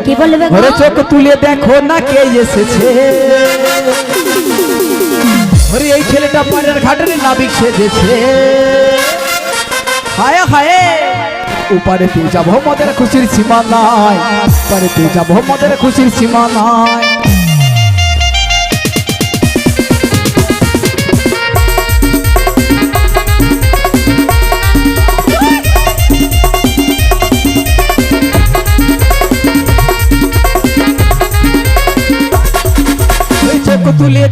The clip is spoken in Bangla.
কি বলবে গো? ওরে চোখ তুলে দেখো না কে এসেছে। ওরে এই ছেলেটা পাড়ের ঘাটের নাবিক সেজেছে। হায় হায় উপারেতে যাবো মদের খুশির সীমা নাই, পারেতে যাবো মদের খুশির সীমা নাই। চোখ তুলে